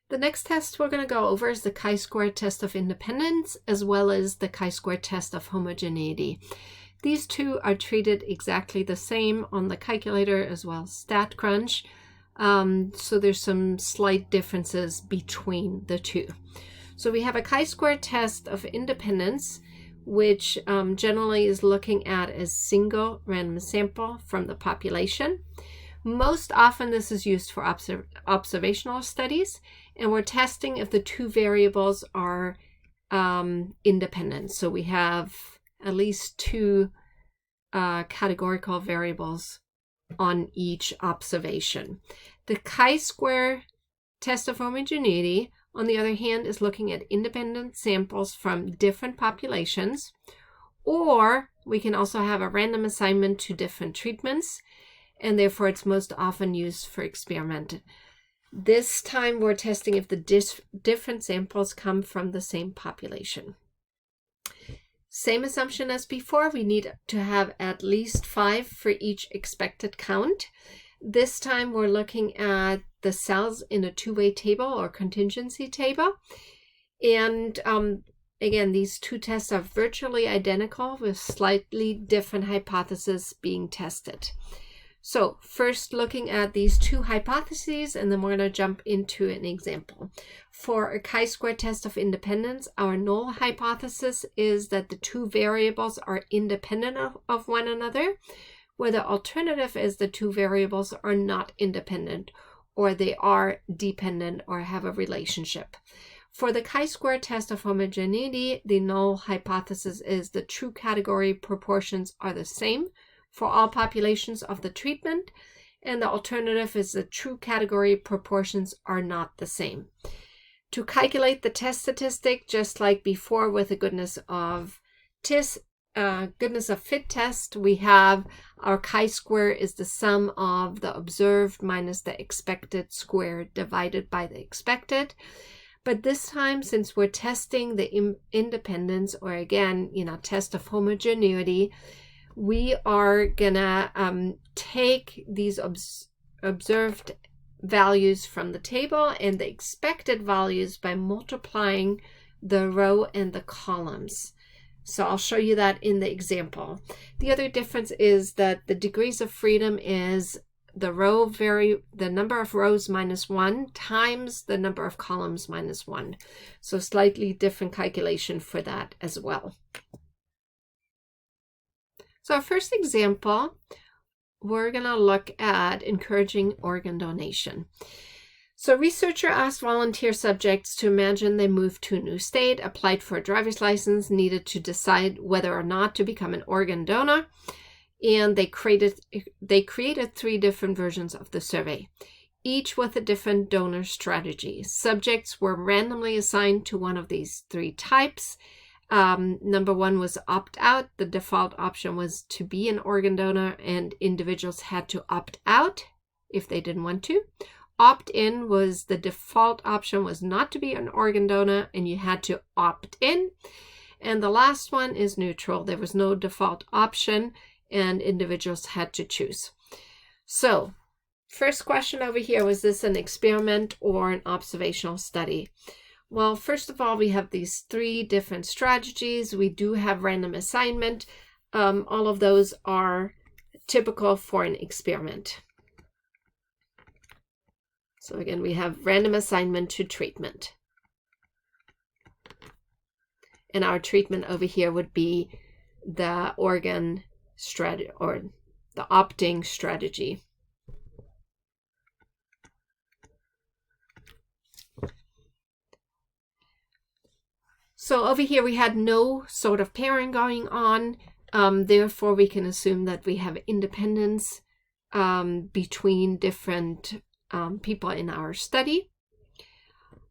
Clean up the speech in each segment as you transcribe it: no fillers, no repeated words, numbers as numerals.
The next test we're going to go over is the chi-square test of independence, as well as the chi-square test of homogeneity. These two are treated exactly the same on the calculator as well as StatCrunch. So there's some slight differences between the two. So we have a chi-square test of independence, which generally is looking at a single random sample from the population. Most often this is used for observational studies, and we're testing if the two variables are independent. So we have at least two categorical variables on each observation. The chi-square test of homogeneity, on the other hand, is looking at independent samples from different populations, or we can also have a random assignment to different treatments, and therefore it's most often used for experiment. This time we're testing if the different samples come from the same population. Same assumption as before, we need to have at least 5 for each expected count. This time we're looking at the cells in a two-way table or contingency table. And again, these two tests are virtually identical with slightly different hypotheses being tested. So first looking at these two hypotheses, and then we're going to jump into an example. For a chi-square test of independence, our null hypothesis is that the two variables are independent of one another, where the alternative is the two variables are not independent, or they are dependent or have a relationship. For the chi-square test of homogeneity, the null hypothesis is the true category proportions are the same for all populations of the treatment, and the alternative is the true category proportions are not the same. To calculate the test statistic, just like before with the goodness of fit test, we have our chi-square is the sum of the observed minus the expected square divided by the expected. But this time, since we're testing the independence, or again, test of homogeneity, we are gonna take these observed values from the table and the expected values by multiplying the row and the columns. So I'll show you that in the example. The other difference is that the degrees of freedom is the number of rows minus 1 times the number of columns minus 1. So slightly different calculation for that as well. So our first example, we're going to look at encouraging organ donation. So a researcher asked volunteer subjects to imagine they moved to a new state, applied for a driver's license, needed to decide whether or not to become an organ donor, and they created 3 different versions of the survey, each with a different donor strategy. Subjects were randomly assigned to one of these 3 types. Number 1 was opt out. The default option was to be an organ donor, and individuals had to opt out if they didn't want to. Opt in was the default option was not to be an organ donor, and you had to opt in. And the last one is neutral. There was no default option, and individuals had to choose. So first question over here, was this an experiment or an observational study? Well, first of all, we have these 3 different strategies. We do have random assignment. All of those are typical for an experiment. So again, we have random assignment to treatment. And our treatment over here would be the organ strategy or the opting strategy. So over here we had no sort of pairing going on. Therefore, we can assume that we have independence between different people in our study.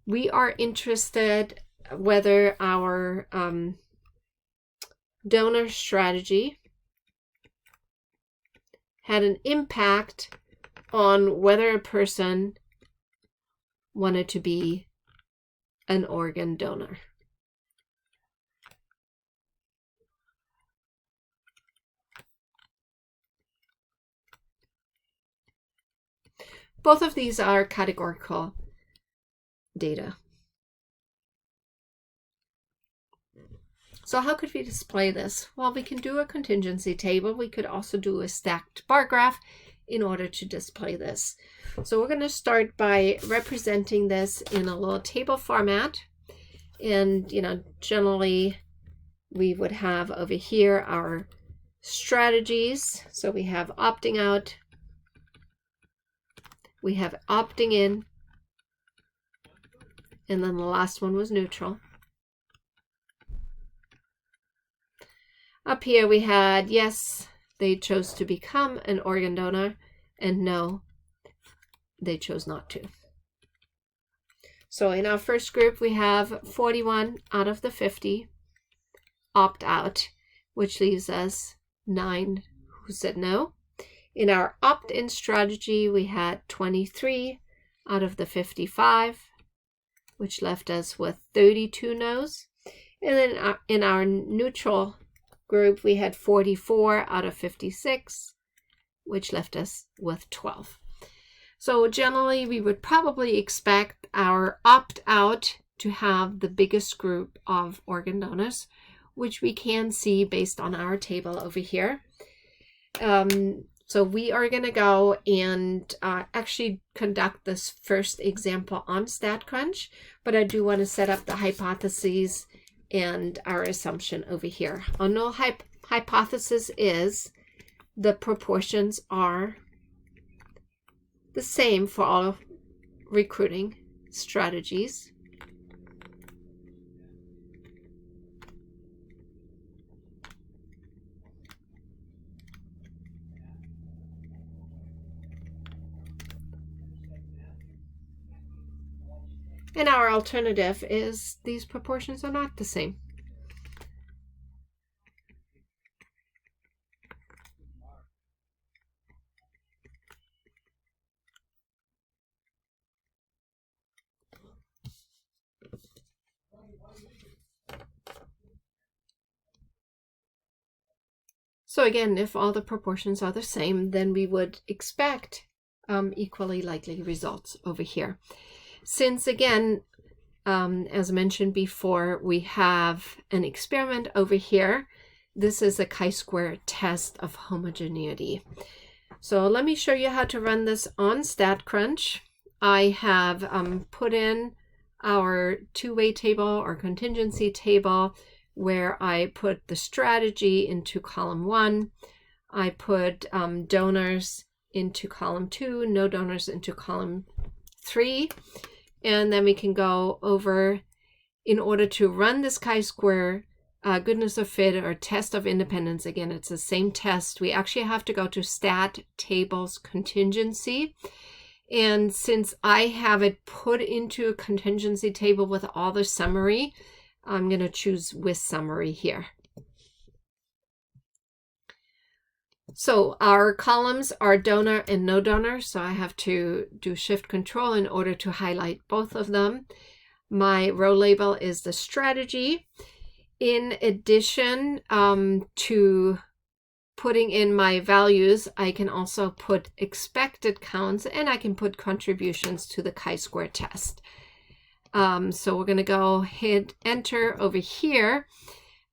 We are interested whether our donor strategy had an impact on whether a person wanted to be an organ donor. Both of these are categorical data. So how could we display this? Well, we can do a contingency table. We could also do a stacked bar graph in order to display this. So we're going to start by representing this in a little table format. And, generally we would have over here our strategies. So we have opting out, we have opting in, and then the last one was neutral. Up here we had yes, they chose to become an organ donor, and no, they chose not to. So in our first group we have 41 out of the 50 opt out, which leaves us 9 who said no. In our opt-in strategy we had 23 out of the 55, which left us with 32 no's. And then in our neutral group we had 44 out of 56, which left us with 12. So generally we would probably expect our opt-out to have the biggest group of organ donors, which we can see based on our table over here. So we are going to go and actually conduct this first example on StatCrunch, but I do want to set up the hypotheses and our assumption over here. Our null hypothesis is the proportions are the same for all recruiting strategies. And our alternative is these proportions are not the same. So again, if all the proportions are the same, then we would expect equally likely results over here. Since again, as mentioned before, we have an experiment over here. This is a chi-square test of homogeneity. So let me show you how to run this on StatCrunch. I have put in our two-way table or contingency table where I put the strategy into column 1. I put donors into column 2, no donors into column 3. And then we can go over, in order to run this chi-square goodness of fit or test of independence. Again, it's the same test. We actually have to go to stat tables contingency. And since I have it put into a contingency table with all the summary, I'm going to choose with summary here. So our columns are donor and no donor, so I have to do shift control in order to highlight both of them. My row label is the strategy. In addition to putting in my values, I can also put expected counts, and I can put contributions to the chi-square test. So we're going to go hit enter over here.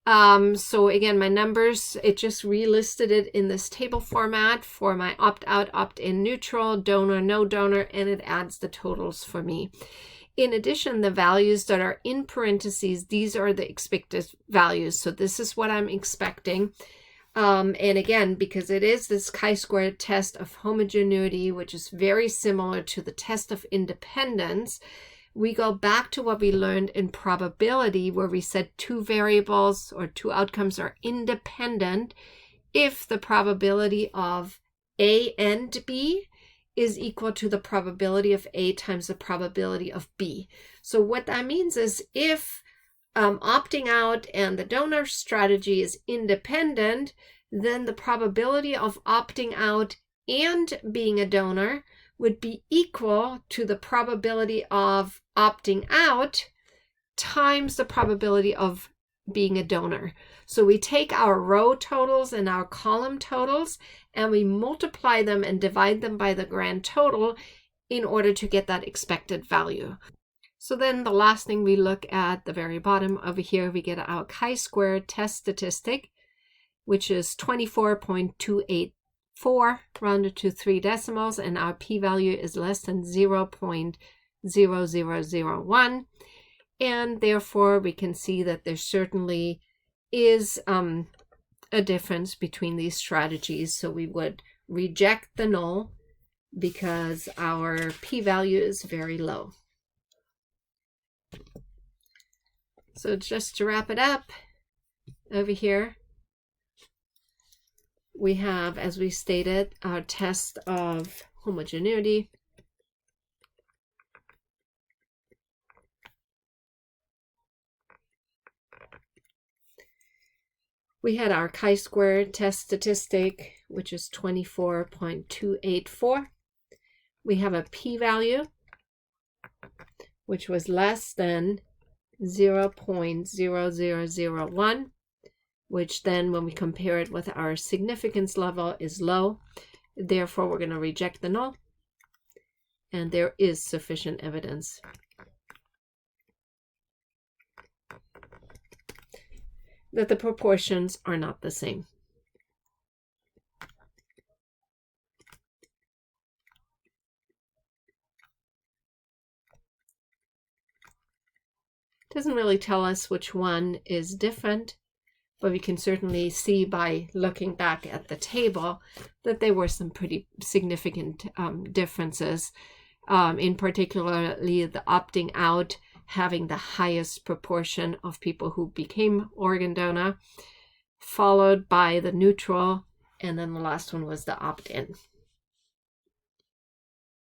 So again, my numbers, it just relisted it in this table format for my opt-out, opt-in, neutral, donor, no donor, and it adds the totals for me. In addition, the values that are in parentheses, these are the expected values. So this is what I'm expecting. And again, because it is this chi-square test of homogeneity, which is very similar to the test of independence, we go back to what we learned in probability, where we said two variables or two outcomes are independent if the probability of A and B is equal to the probability of A times the probability of B. So what that means is if opting out and the donor strategy is independent, then the probability of opting out and being a donor would be equal to the probability of opting out times the probability of being a donor. So we take our row totals and our column totals and we multiply them and divide them by the grand total in order to get that expected value. So then the last thing we look at the very bottom over here, we get our chi-square test statistic, which is 24.284 rounded to 3 decimals, and our p-value is less than 0.0001. And therefore, we can see that there certainly is a difference between these strategies. So we would reject the null because our p-value is very low. So just to wrap it up, over here, we have, as we stated, our test of homogeneity. We had our chi-square test statistic, which is 24.284. We have a p-value, which was less than 0.0001, which then when we compare it with our significance level is low. Therefore, we're going to reject the null, and there is sufficient evidence that the proportions are not the same. Doesn't really tell us which one is different, but we can certainly see by looking back at the table that there were some pretty significant differences, in particularly the opting out having the highest proportion of people who became organ donor, followed by the neutral, and then the last one was the opt-in.